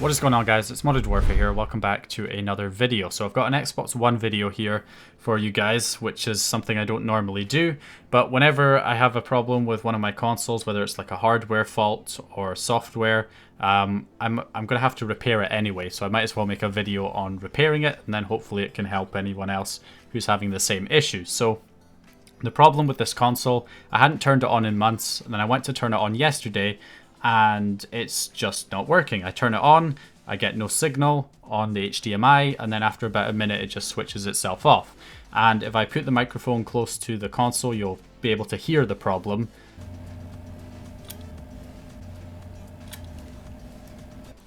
What is going on, guys? It's Modded Warfare here. Welcome back to another video. So I've got an Xbox One video here for you guys, which is something I don't normally do, but whenever I have a problem with one of my consoles, whether it's like a hardware fault or software, I'm gonna have to repair it anyway, so I might as well make a video on repairing it, and then hopefully it can help anyone else who's having the same issue. So the problem with this console, I hadn't turned it on in months, and then I went to turn it on yesterday, and it's just not working. I turn it on, I get no signal on the HDMI, and then after about a minute it just switches itself off. And if I put the microphone close to the console, you'll be able to hear the problem.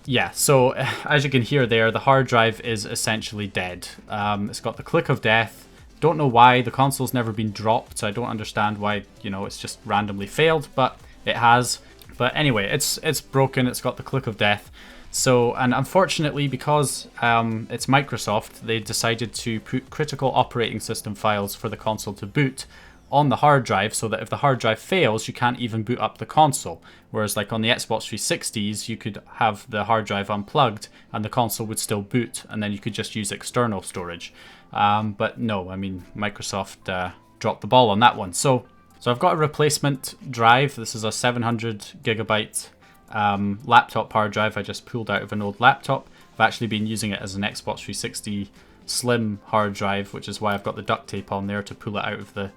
Yeah, so as you can hear there, the hard drive is essentially dead. It's got the click of death. Don't know why. The console's never been dropped, so I don't understand why, you know, it's just randomly failed, but it has. But anyway, it's broken, it's got the click of death. So, and unfortunately, because it's Microsoft, they decided to put critical operating system files for the console to boot on the hard drive, so that if the hard drive fails, you can't even boot up the console. Whereas like on the Xbox 360s, you could have the hard drive unplugged and the console would still boot, and then you could just use external storage. But no, I mean, Microsoft dropped the ball on that one. So I've got a replacement drive. This is a 700 gigabyte laptop hard drive I just pulled out of an old laptop. I've actually been using it as an Xbox 360 Slim hard drive, which is why I've got the duct tape on there to pull it out of the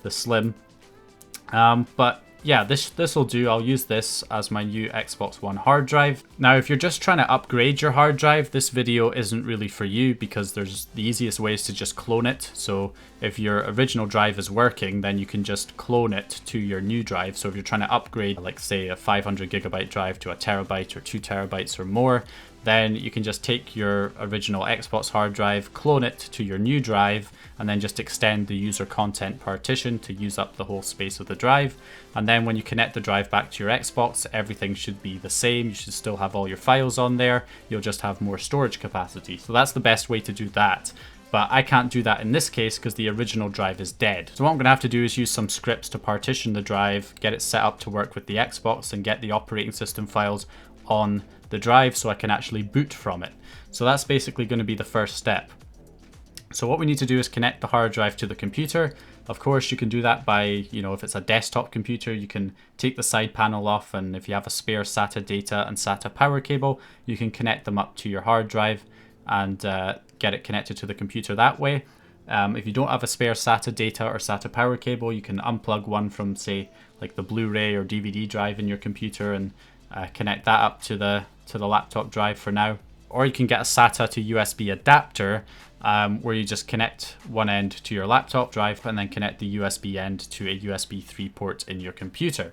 Slim. But yeah, this will do. I'll use this as my new Xbox One hard drive. Now, if you're just trying to upgrade your hard drive, this video isn't really for you, because there's the easiest way is to just clone it. So if your original drive is working, then you can just clone it to your new drive. So if you're trying to upgrade, like say a 500 gigabyte drive to a terabyte or 2 terabytes or more, then you can just take your original Xbox hard drive, clone it to your new drive, and then just extend the user content partition to use up the whole space of the drive. And then when you connect the drive back to your Xbox, everything should be the same. You should still have all your files on there. You'll just have more storage capacity. So that's the best way to do that. But I can't do that in this case because the original drive is dead. So what I'm going to have to do is use some scripts to partition the drive, get it set up to work with the Xbox, and get the operating system files on the drive so I can actually boot from it. So that's basically going to be the first step. So what we need to do is connect the hard drive to the computer. Of course, you can do that by, you know, if it's a desktop computer, you can take the side panel off, and if you have a spare SATA data and SATA power cable, you can connect them up to your hard drive and get it connected to the computer that way. If you don't have a spare SATA data or SATA power cable, you can unplug one from, say, like the Blu-ray or DVD drive in your computer and connect that up to the laptop drive for now. Or you can get a SATA to USB adapter, where you just connect one end to your laptop drive and then connect the USB end to a USB 3 port in your computer.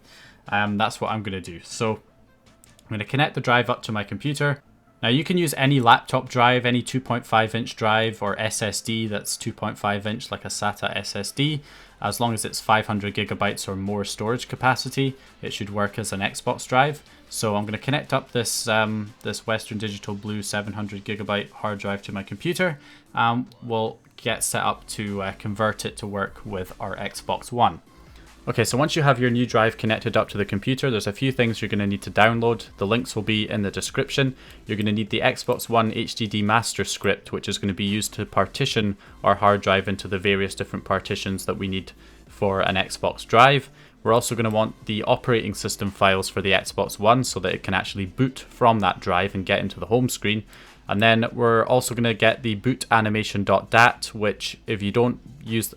That's what I'm going to do. So I'm going to connect the drive up to my computer. Now you can use any laptop drive, any 2.5 inch drive or SSD that's 2.5 inch like a SATA SSD. As long as it's 500 gigabytes or more storage capacity, it should work as an Xbox drive. So I'm going to connect up this this Western Digital Blue 700 gigabyte hard drive to my computer. We'll get set up to convert it to work with our Xbox One. Okay, so once you have your new drive connected up to the computer, there's a few things you're going to need to download. The links will be in the description. You're going to need the Xbox One HDD master script, which is going to be used to partition our hard drive into the various different partitions that we need for an Xbox drive. We're also going to want the operating system files for the Xbox One so that it can actually boot from that drive and get into the home screen. And then we're also going to get the boot animation.dat, which if you don't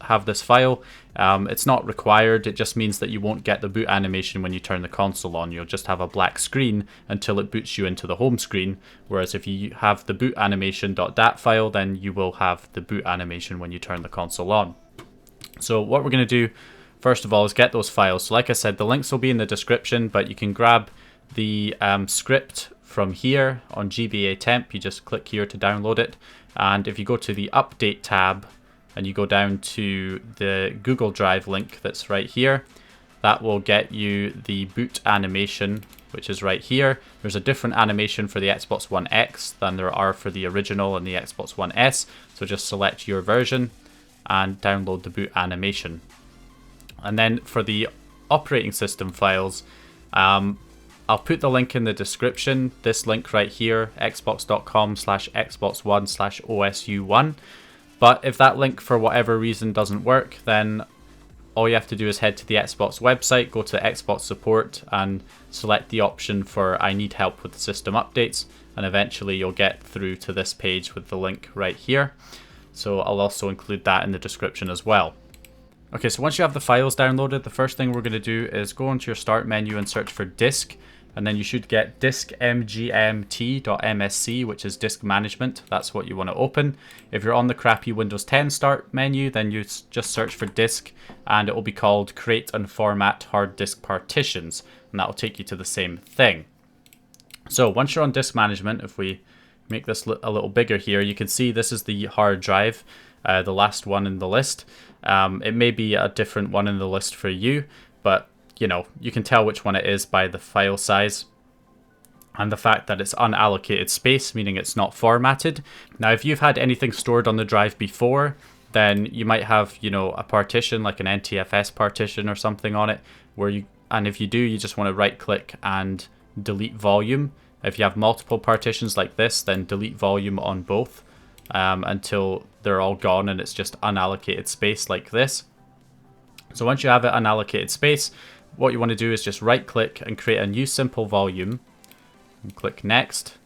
have this file, it's not required. It just means that you won't get the boot animation when you turn the console on. You'll just have a black screen until it boots you into the home screen. Whereas if you have the boot animation.dat file, then you will have the boot animation when you turn the console on. So what we're going to do first of all is get those files. So like I said, the links will be in the description, but you can grab the script from here on GBA temp. You just click here to download it, and if you go to the update tab and you go down to the Google Drive link that's right here, that will get you the boot animation, which is right here. There's a different animation for the Xbox One X than there are for the original and the Xbox One S, so just select your version and download the boot animation. And then for the operating system files, I'll put the link in the description, this link right here, xbox.com/xbox1/OSU1. But if that link for whatever reason doesn't work, then all you have to do is head to the Xbox website, go to Xbox support and select the option for I need help with system updates, and eventually you'll get through to this page with the link right here. So I'll also include that in the description as well. Okay, so once you have the files downloaded, the first thing we're going to do is go into your start menu and search for disk, and then you should get diskmgmt.msc, which is disk management. That's what you want to open. If you're on the crappy Windows 10 start menu, then you just search for disk, and it will be called create and format hard disk partitions, and that will take you to the same thing. So once you're on disk management, if we make this a little bigger here, you can see this is the hard drive, the last one in the list. It may be a different one in the list for you, but you know, you can tell which one it is by the file size and the fact that it's unallocated space, meaning it's not formatted. Now, if you've had anything stored on the drive before, then you might have, you know, a partition like an NTFS partition or something on it, where you, and if you do, you just want to right click and delete volume. If you have multiple partitions like this, then delete volume on both until they're all gone and it's just unallocated space like this. So once you have it unallocated space, what you want to do is just right click and create a new simple volume and click next,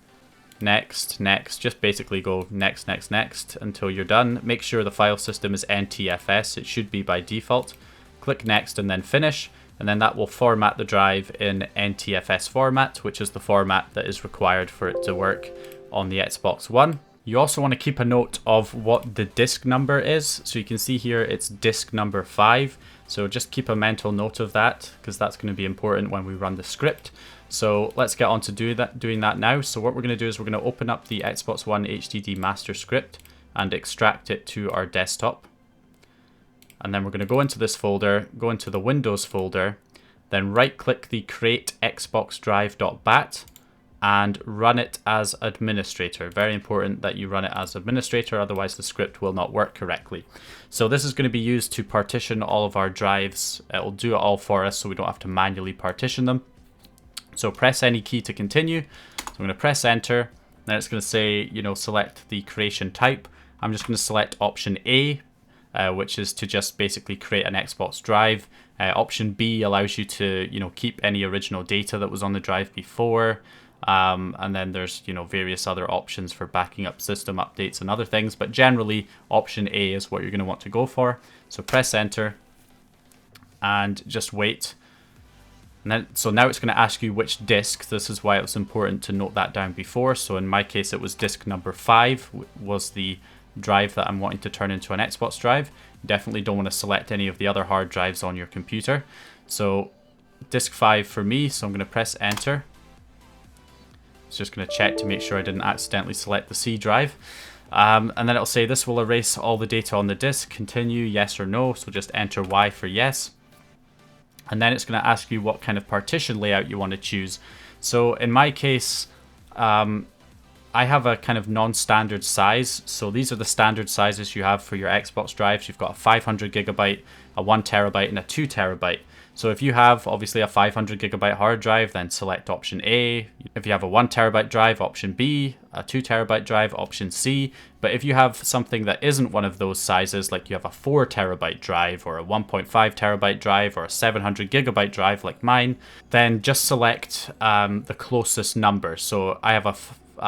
next, next. Just basically go next, next, next until you're done. Make sure the file system is NTFS. It should be by default. Click next and then finish, and then that will format the drive in NTFS format, which is the format that is required for it to work on the Xbox One. You also want to keep a note of what the disk number is. So you can see here it's disk number 5. So just keep a mental note of that, because that's going to be important when we run the script. So let's get on to doing that now. So what we're going to do is we're going to open up the Xbox One HDD master script and extract it to our desktop. And then we're going to go into this folder, go into the Windows folder, then right click the create Xbox drive.bat and run it as administrator. Very important that you run it as administrator, otherwise the script will not work correctly. So this is going to be used to partition all of our drives. It will do it all for us so we don't have to manually partition them. So press any key to continue. So I'm going to press enter. Then it's going to say, you know, select the creation type. I'm just going to select option A, which is to just basically create an Xbox drive. Option B allows you to, you know, keep any original data that was on the drive before. And then there's, you know, various other options for backing up system updates and other things, but generally option A is what you're going to want to go for. So press enter and just wait. And then, so now it's going to ask you which disk. This is why it was important to note that down before. So in my case, it was disk number 5 was the drive that I'm wanting to turn into an Xbox drive. You definitely don't want to select any of the other hard drives on your computer. So disk 5 for me, so I'm going to press enter. It's just going to check to make sure I didn't accidentally select the C drive. And then it'll say this will erase all the data on the disk. Continue, yes or no. So just enter Y for yes. And then it's going to ask you what kind of partition layout you want to choose. So in my case, I have a kind of non-standard size. So these are the standard sizes you have for your Xbox drives. You've got a 500 gigabyte, a 1 terabyte, and a 2 terabyte. So if you have obviously a 500 gigabyte hard drive, then select option A. If you have a 1 terabyte drive, option B. A 2 terabyte drive, option C. But if you have something that isn't one of those sizes, like you have a 4 terabyte drive or a 1.5 terabyte drive or a 700 gigabyte drive like mine, then just select the closest number. So I have a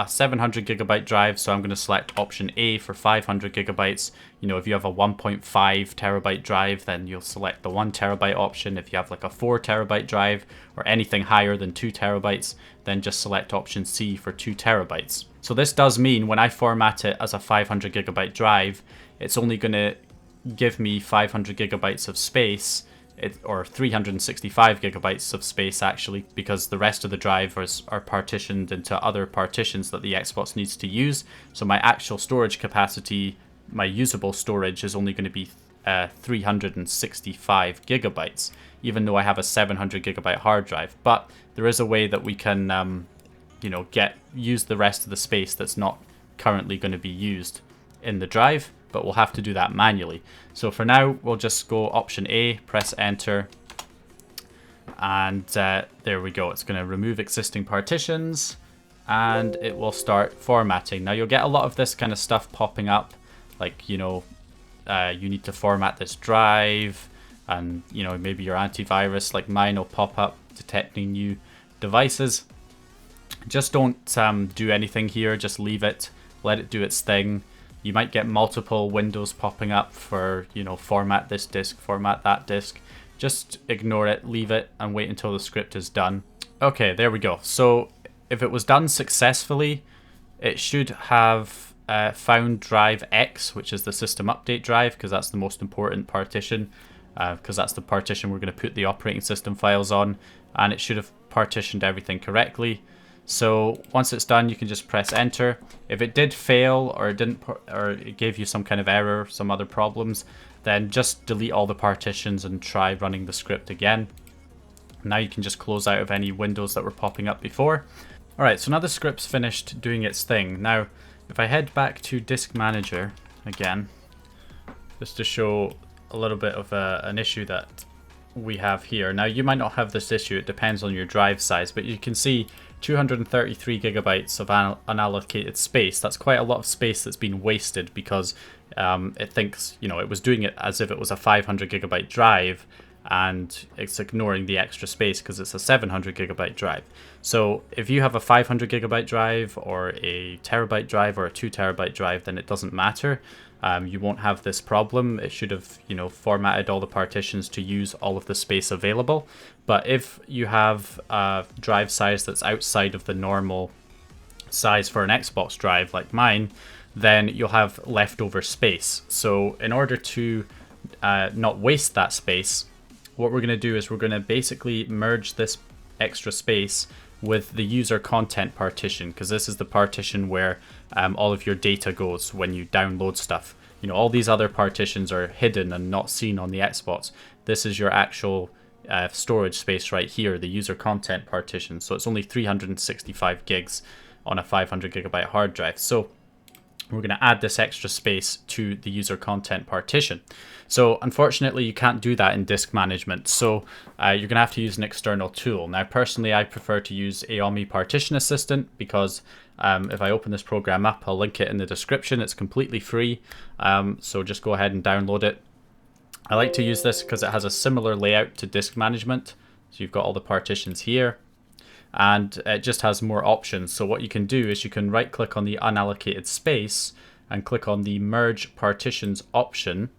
700 gigabyte drive, so I'm going to select option A for 500 gigabytes. You know, if you have a 1.5 terabyte drive, then you'll select the 1 terabyte option. If you have like a 4 terabyte drive or anything higher than 2 terabytes, then just select option C for 2 terabytes. So this does mean when I format it as a 500 gigabyte drive, it's only going to give me 500 gigabytes of space, or 365 gigabytes of space actually, because the rest of the drive are partitioned into other partitions that the Xbox needs to use. So my actual storage capacity, my usable storage, is only going to be 365 gigabytes, even though I have a 700 gigabyte hard drive. But there is a way that we can, you know, use the rest of the space that's not currently going to be used in the drive, but we'll have to do that manually. So for now, we'll just go option A, press enter, And there we go. It's going to remove existing partitions and it will start formatting. Now you'll get a lot of this kind of stuff popping up, like, you know, you need to format this drive, and, you know, maybe your antivirus like mine will pop up detecting new devices. Just don't do anything here, just leave it, let it do its thing. You might get multiple windows popping up for, you know, format this disk, format that disk. Just ignore it, leave it, and wait until the script is done. Okay, there we go. So if it was done successfully, it should have found drive X, which is the system update drive, because that's the most important partition, because that's the partition we're going to put the operating system files on, and it should have partitioned everything correctly. So once it's done, you can just press enter. If it did fail, or it didn't, or it gave you some kind of error, some other problems, then just delete all the partitions and try running the script again. Now you can just close out of any windows that were popping up before. Alright, so now the script's finished doing its thing. Now, if I head back to Disk Manager again, just to show a little bit of an issue that we have here. Now, you might not have this issue, it depends on your drive size, but you can see 233 gigabytes of unallocated space. That's quite a lot of space that's been wasted because it thinks, you know, it was doing it as if it was a 500 gigabyte drive, and it's ignoring the extra space because it's a 700 gigabyte drive. So if you have a 500 gigabyte drive or a terabyte drive or a 2 terabyte drive, then it doesn't matter. You won't have this problem. It should have, you know, formatted all the partitions to use all of the space available. But if you have a drive size that's outside of the normal size for an Xbox drive like mine, then you'll have leftover space. So in order to not waste that space, what we're going to do is we're going to basically merge this extra space with the user content partition, because this is the partition where all of your data goes when you download stuff. You know, all these other partitions are hidden and not seen on the Xbox. This is your actual storage space right here, the user content partition. So it's only 365 gigs on a 500 gigabyte hard drive. So we're going to add this extra space to the user content partition. So unfortunately, you can't do that in disk management. So you're going to have to use an external tool. Now, personally, I prefer to use Omni Partition Assistant because if I open this program up, I'll link it in the description. It's completely free. So just go ahead and download it. I like to use this because it has a similar layout to disk management. So you've got all the partitions here, and it just has more options. So what you can do is you can right click on the unallocated space and click on the merge partitions option,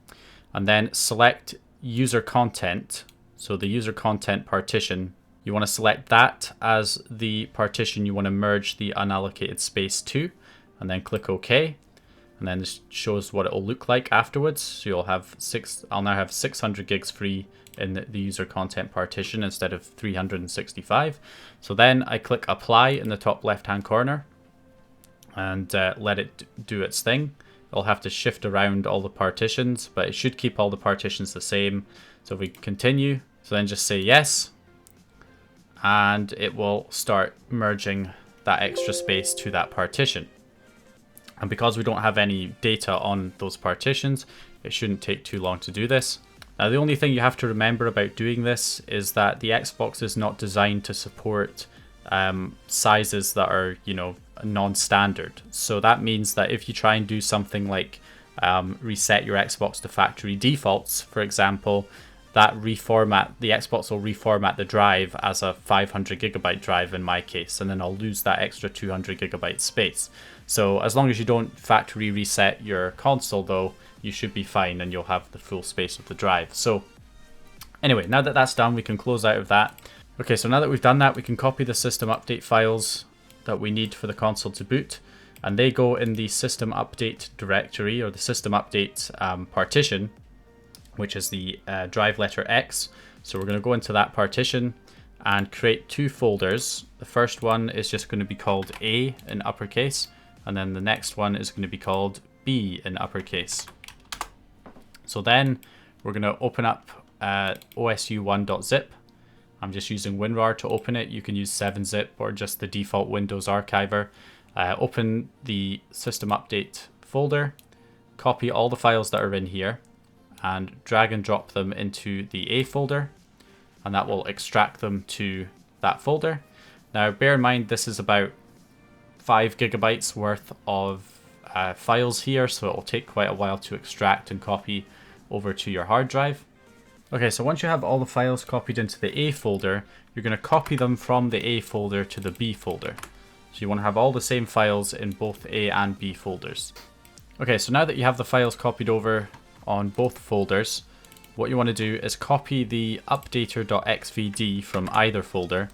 and then select user content. So the user content partition, you want to select that as the partition you want to merge the unallocated space to, and then click OK. And then this shows what it will look like afterwards. So you'll have I'll now have 600 gigs free in the user content partition instead of 365. So then I click apply in the top left hand corner and let it do its thing. It'll have to shift around all the partitions, but it should keep all the partitions the same. So if we continue, so then just say yes, and it will start merging that extra space to that partition. And because we don't have any data on those partitions, it shouldn't take too long to do this. Now, the only thing you have to remember about doing this is that the Xbox is not designed to support sizes that are, you know, non-standard. So that means that if you try and do something like reset your Xbox to factory defaults, for example, that the Xbox will reformat the drive as a 500 gigabyte drive in my case, and then I'll lose that extra 200 gigabyte space. So as long as you don't factory reset your console though, you should be fine and you'll have the full space of the drive. So anyway, now that that's done, we can close out of that. Okay, so now that we've done that, we can copy the system update files that we need for the console to boot, and they go in the system update directory, or the system update partition, which is the drive letter X. So we're going to go into that partition and create two folders. The first one is just going to be called A in uppercase, and then the next one is going to be called B in uppercase. So then we're going to open up osu1.zip. I'm just using WinRAR to open it. You can use 7-zip or just the default Windows archiver. Open the system update folder, copy all the files that are in here, and drag and drop them into the A folder. and that will extract them to that folder. Now bear in mind this is about 5 gigabytes worth of files here, so it will take quite a while to extract and copy over to your hard drive. Okay, so once you have all the files copied into the A folder, you're going to copy them from the A folder to the B folder. So you want to have all the same files in both A and B folders. Okay, so now that you have the files copied over on both folders, what you want to do is copy the updater.xvd from either folder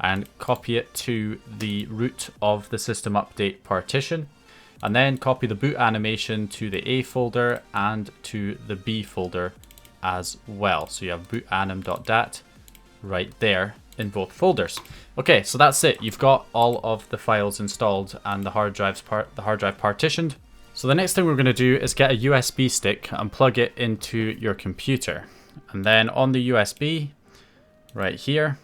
and copy it to the root of the system update partition. And then copy the boot animation to the A folder and to the B folder as well. So you have bootanim.dat right there in both folders. Okay, so that's it. You've got all of the files installed and the hard drive partitioned. So the next thing we're going to do is get a USB stick and plug it into your computer. And then on the USB, right here,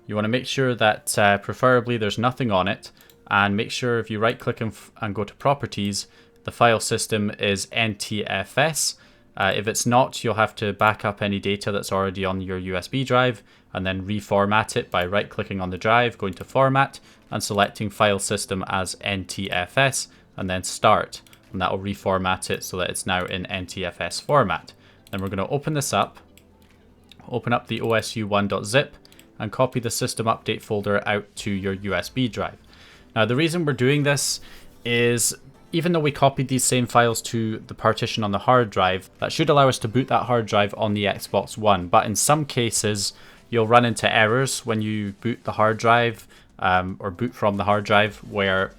you want to make sure that preferably there's nothing on it. And make sure if you right click and go to properties, the file system is NTFS. If it's not, you'll have to back up any data that's already on your USB drive and then reformat it by right clicking on the drive, going to format and selecting file system as NTFS and then start. And that will reformat it so that it's now in NTFS format. Then we're going to open this up, open up the osu1.zip and copy the system update folder out to your USB drive. Now the reason we're doing this is even though we copied these same files to the partition on the hard drive, that should allow us to boot that hard drive on the Xbox One. But in some cases, you'll run into errors when you boot the hard drive or boot from the hard drive where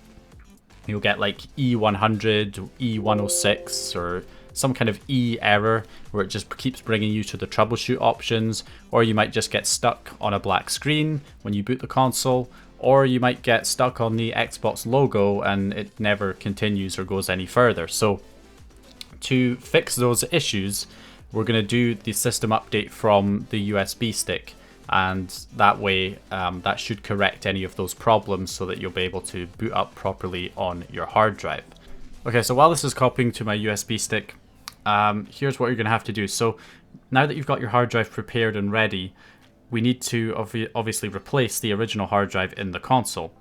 you'll get like E100, E106 or some kind of E error where it just keeps bringing you to the troubleshoot options, or you might just get stuck on a black screen when you boot the console, or you might get stuck on the Xbox logo and it never continues or goes any further. So to fix those issues, we're going to do the system update from the USB stick, and that way that should correct any of those problems so that you'll be able to boot up properly on your hard drive. Okay, so while this is copying to my USB stick, here's what you're going to have to do. So now that you've got your hard drive prepared and ready, we need to obviously replace the original hard drive in the console.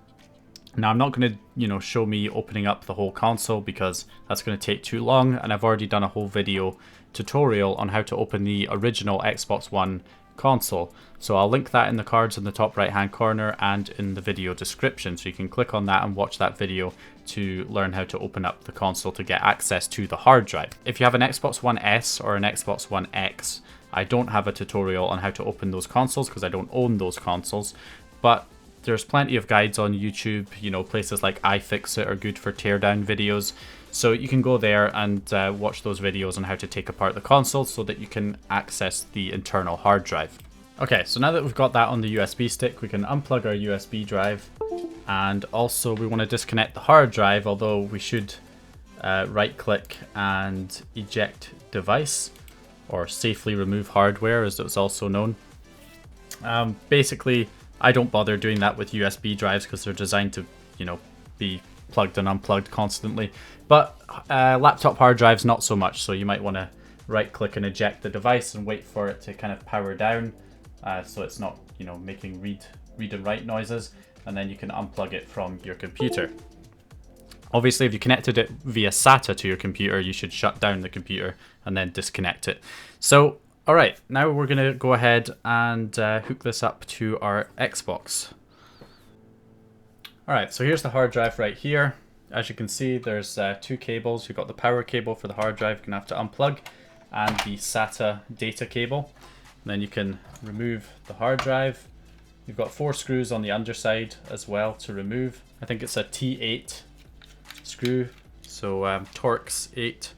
Now I'm not going to, show me opening up the whole console because that's going to take too long, and I've already done a whole video tutorial on how to open the original Xbox One console. So I'll link that in the cards in the top right hand corner and in the video description, so you can click on that and watch that video to learn how to open up the console to get access to the hard drive. If you have an Xbox One S or an Xbox One X, I don't have a tutorial on how to open those consoles because I don't own those consoles, but there's plenty of guides on YouTube. Places like iFixit are good for teardown videos, so you can go there and watch those videos on how to take apart the console so that you can access the internal hard drive. Okay, so now that we've got that on the USB stick, we can unplug our USB drive, and also we want to disconnect the hard drive, although we should right click and eject device, or safely remove hardware as it's also known. Basically, I don't bother doing that with USB drives because they're designed to, be plugged and unplugged constantly. But laptop hard drives, not so much. So you might want to right click and eject the device and wait for it to kind of power down so it's not, making read and write noises. And then you can unplug it from your computer. Obviously, if you connected it via SATA to your computer, you should shut down the computer and then disconnect it. So, all right, now we're going to go ahead and hook this up to our Xbox. All right, so here's the hard drive right here. As you can see, there's two cables. You've got the power cable for the hard drive you're going to have to unplug, and the SATA data cable. And then you can remove the hard drive. You've got 4 screws on the underside as well to remove. I think it's a T8 screw, so Torx 8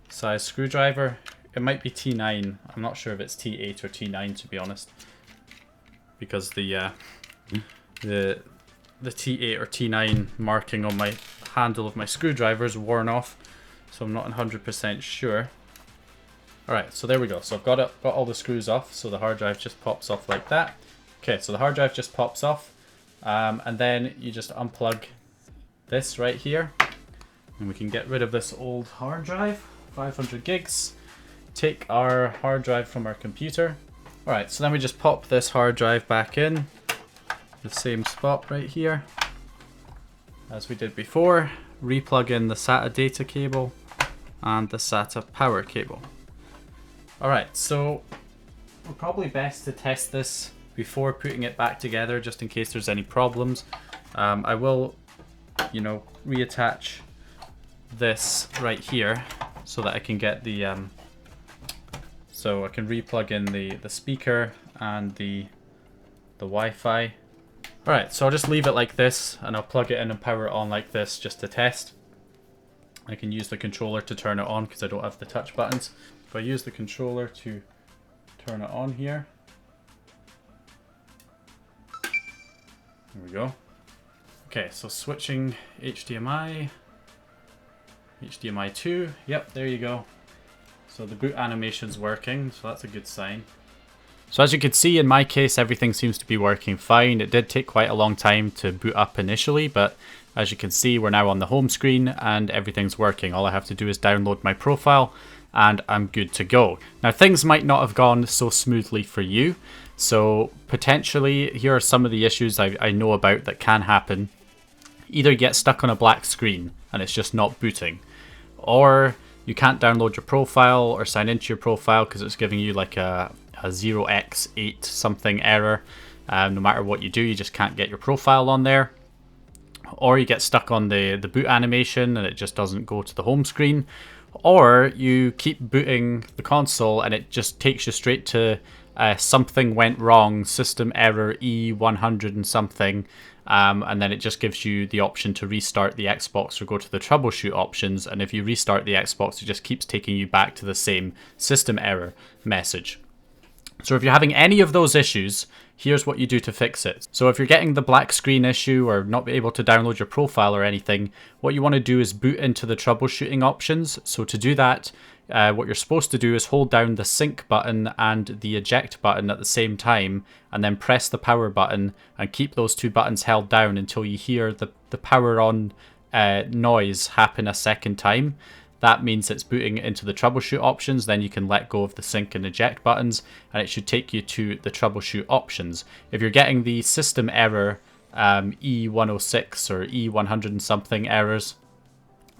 size screwdriver. It might be T9. I'm not sure if it's T8 or T9 to be honest, because the T8 or T9 marking on my handle of my screwdriver is worn off, so I'm not 100% sure. Alright, so there we go. So I've got all the screws off, so the hard drive just pops off like that. Okay, so the hard drive just pops off, and then you just unplug this right here, and we can get rid of this old hard drive, 500 gigs. Take our hard drive from our computer, Alright, so then we just pop this hard drive back in, the same spot right here, as we did before. Replug in the SATA data cable and the SATA power cable. Alright, so we're probably best to test this before putting it back together, just in case there's any problems. I will, reattach this right here so that I can get the so I can replug in the speaker and the Wi-Fi. Alright, so I'll just leave it like this and I'll plug it in and power it on like this just to test. I can use the controller to turn it on because I don't have the touch buttons. If I use the controller to turn it on here. There we go. Okay, so switching HDMI 2, yep, there you go. So the boot animation's working, so that's a good sign. So as you can see, in my case, everything seems to be working fine. It did take quite a long time to boot up initially, but as you can see, we're now on the home screen and everything's working. All I have to do is download my profile and I'm good to go. Now, things might not have gone so smoothly for you. So potentially, here are some of the issues I know about that can happen. Either you get stuck on a black screen and it's just not booting, or you can't download your profile or sign into your profile because it's giving you like a 0x8 something error. No matter what you do, you just can't get your profile on there. Or you get stuck on the boot animation and it just doesn't go to the home screen. Or you keep booting the console and it just takes you straight to something went wrong, system error E100 and something. And then it just gives you the option to restart the Xbox or go to the troubleshoot options. And if you restart the Xbox, it just keeps taking you back to the same system error message. So if you're having any of those issues, here's what you do to fix it. So if you're getting the black screen issue or not able to download your profile or anything, what you want to do is boot into the troubleshooting options. So to do that, what you're supposed to do is hold down the sync button and the eject button at the same time, and then press the power button and keep those two buttons held down until you hear the power on noise happen a second time. That means it's booting into the troubleshoot options. Then you can let go of the sync and eject buttons and it should take you to the troubleshoot options. If you're getting the system error E106 or E100 and something errors,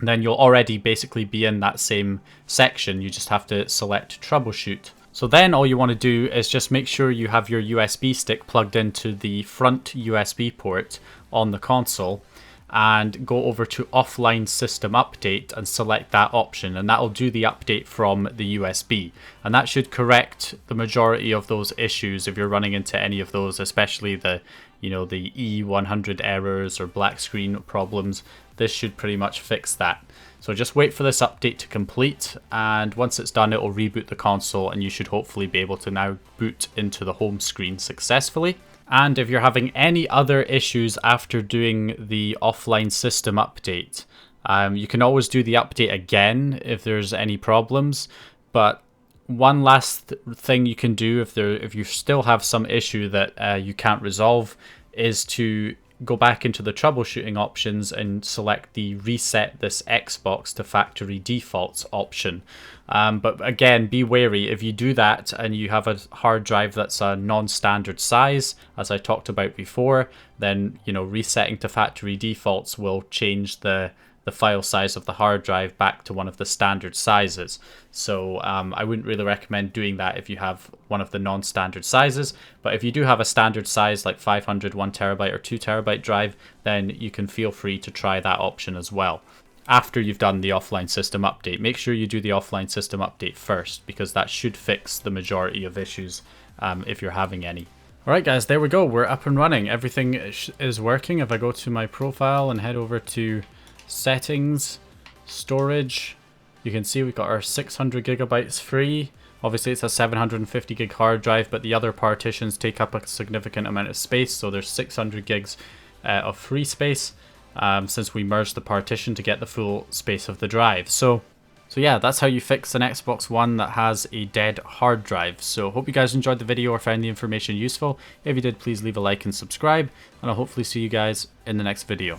then you'll already basically be in that same section. You just have to select troubleshoot. So then all you want to do is just make sure you have your USB stick plugged into the front USB port on the console and go over to offline system update and select that option, and that will do the update from the USB, and that should correct the majority of those issues if you're running into any of those, especially the the E100 errors or black screen problems. This should pretty much fix that. So just wait for this update to complete, and once it's done, it will reboot the console and you should hopefully be able to now boot into the home screen successfully. And if you're having any other issues after doing the offline system update, you can always do the update again if there's any problems. But one last thing you can do if you still have some issue that you can't resolve is to go back into the troubleshooting options and select the reset this Xbox to factory defaults option. But again, be wary. If you do that and you have a hard drive that's a non-standard size, as I talked about before, then resetting to factory defaults will change the file size of the hard drive back to one of the standard sizes. So I wouldn't really recommend doing that if you have one of the non-standard sizes. But if you do have a standard size like 500, 1 terabyte or 2 terabyte drive, then you can feel free to try that option as well. After you've done the offline system update, make sure you do the offline system update first, because that should fix the majority of issues if you're having any. Alright guys, there we go. We're up and running. Everything is working. If I go to my profile and head over to settings, storage, you can see we've got our 600 gigabytes free. Obviously it's a 750 gig hard drive, but the other partitions take up a significant amount of space, so there's 600 gigs of free space since we merged the partition to get the full space of the drive. So yeah, that's how you fix an Xbox One that has a dead hard drive. So hope you guys enjoyed the video or found the information useful. If you did, please leave a like and subscribe, and I'll hopefully see you guys in the next video.